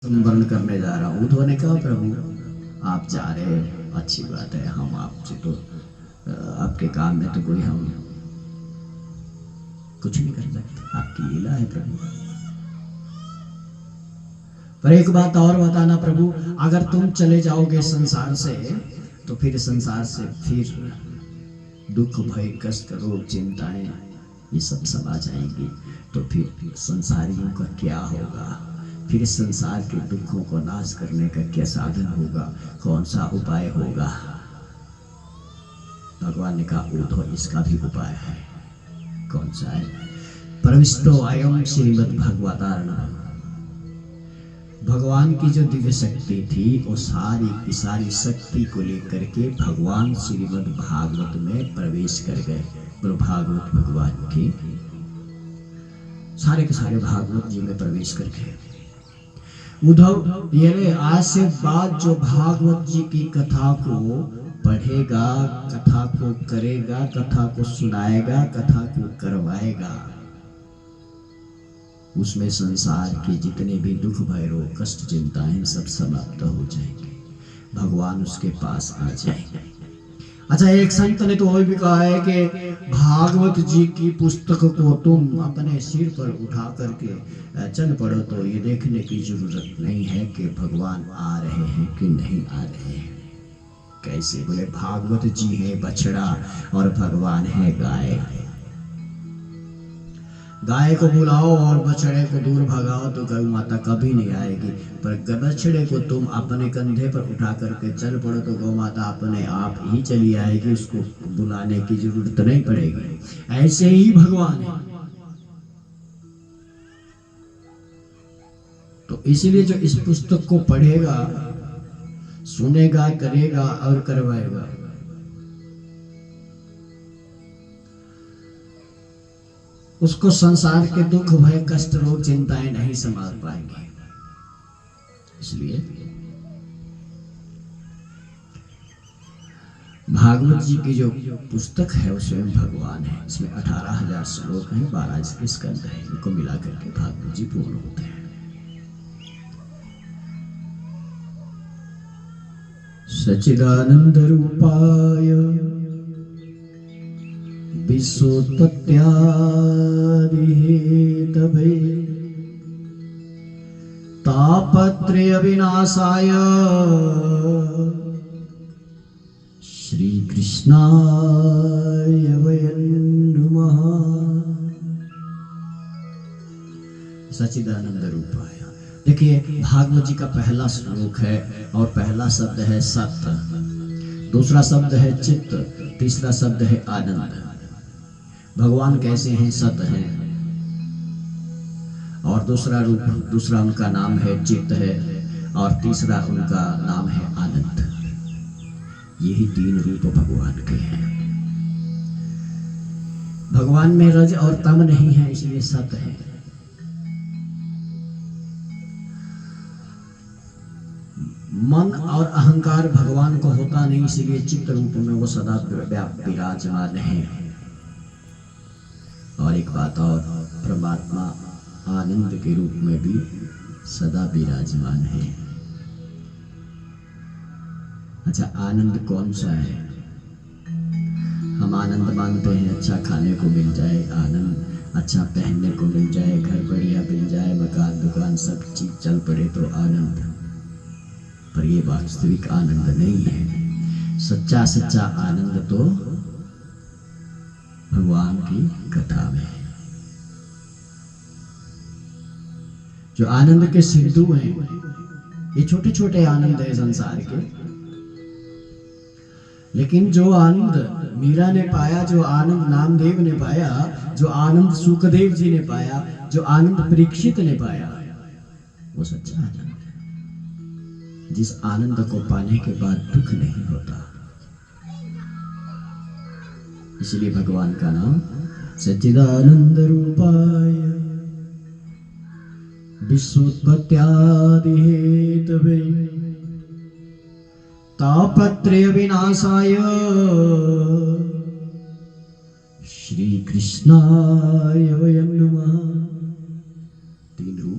वर्ण करने जा रहा हूँ। उद्धव ने कहा प्रभु आप जा रहे हैं, अच्छी बात है, हम आपसे तो आपके काम में तो कोई हम कुछ नहीं कर सकते, आपकी लीला है प्रभु। पर एक बात और बताना प्रभु, अगर तुम चले जाओगे संसार से तो फिर संसार से फिर दुख भय कष्ट रोग चिंताएं ये सब समा जाएंगी, तो फिर संसारियों का क्या होगा? फिर संसार के दुखों को नाश करने का क्या साधन होगा? कौन सा उपाय होगा? भगवान ने कहा उद्धव इसका भी उपाय है। कौन सा है? प्रविष्टो अयम श्रीमद् भागवतार्णव। भगवान की जो दिव्य शक्ति थी वो सारी की सारी शक्ति को लेकर के भगवान श्रीमद् भागवत में प्रवेश कर गए। बोलो भागवत भगवान की सारे के सारे भागवत जी में प्रवेश कर गए। उद्धव ये आज से बाद जो भागवत जी की कथा को पढ़ेगा, कथा को करेगा, कथा को सुनाएगा, कथा को करवाएगा, उसमें संसार के जितने भी दुख भय रोग कष्ट चिंताएं सब समाप्त हो जाएंगे, भगवान उसके पास आ जाएंगे। अच्छा, एक संत ने तो वो भी कहा है कि भागवत जी की पुस्तक को तुम अपने सिर पर उठा करके चल पड़ो तो ये देखने की जरूरत नहीं है कि भगवान आ रहे हैं कि नहीं आ रहे हैं। कैसे? बोले भागवत जी है बछड़ा और भगवान है गाय। गाय को बुलाओ और बछड़े को दूर भगाओ तो गौ माता कभी नहीं आएगी, पर बछड़े को तुम अपने कंधे पर उठा करके चल पड़ो तो गौ माता अपने आप ही चली आएगी, उसको बुलाने की जरूरत नहीं पड़ेगी। ऐसे ही भगवान है। तो इसीलिए जो इस पुस्तक को पढ़ेगा, सुनेगा, करेगा और करवाएगा, उसको संसार के दुख भय कष्ट रोग चिंताएं नहीं संभाल पाएंगे। इसलिए भागवत जी की जो पुस्तक है वो स्वयं भगवान है। इसमें 18,000 श्लोक हैं, 12 स्कंद हैं, इनको मिलाकर के भागवत जी पूर्ण होते हैं। सच्चिदानंद रूपाय विश्वोत्पत्त्यादिहेतवे तापत्रय विनाशाय श्री कृष्णाय वयं नमः। सच्चिदानंद रूपाय। देखिए भागवत जी का पहला श्लोक है और पहला शब्द है सत्य, दूसरा शब्द है चित्त, तीसरा शब्द है आनंद। भगवान कैसे हैं? सत हैं। और दूसरा रूप, दूसरा उनका नाम है चित्त है, और तीसरा उनका नाम है आनंद। यही 3 रूप भगवान के हैं। भगवान में रज और तम नहीं है, इसलिए सत है। मन और अहंकार भगवान को होता नहीं, इसलिए चित्त रूप में वो सदा विराजमान है। और एक बात और, परमात्मा आनंद के रूप में भी सदा विराजमान है। अच्छा, आनंद कौन सा है? हम आनंद मानते हैं अच्छा खाने को मिल जाए, आनंद अच्छा पहनने को मिल जाए, घर बढ़िया मिल जाए, मकान दुकान सब चीज चल पड़े तो आनंद। पर ये वास्तविक आनंद नहीं है। सच्चा सच्चा आनंद तो भगवान की कथा में। जो आनंद के सिंधु हैं, ये छोटे छोटे आनंद है संसार के, लेकिन जो आनंद मीरा ने पाया, जो आनंद नामदेव ने पाया, जो आनंद सुखदेव जी ने पाया, जो आनंद परीक्षित ने पाया, वो सच्चा आनंद है। जिस आनंद को पाने के बाद दुख नहीं होता। इसलिए भगवान का नाम सच्चिदानंद रूपाय विश्वोत्पत्त्यादिहेतवे तापत्रय विनाशाय श्री कृष्णाय वयं नमः। 3 रूप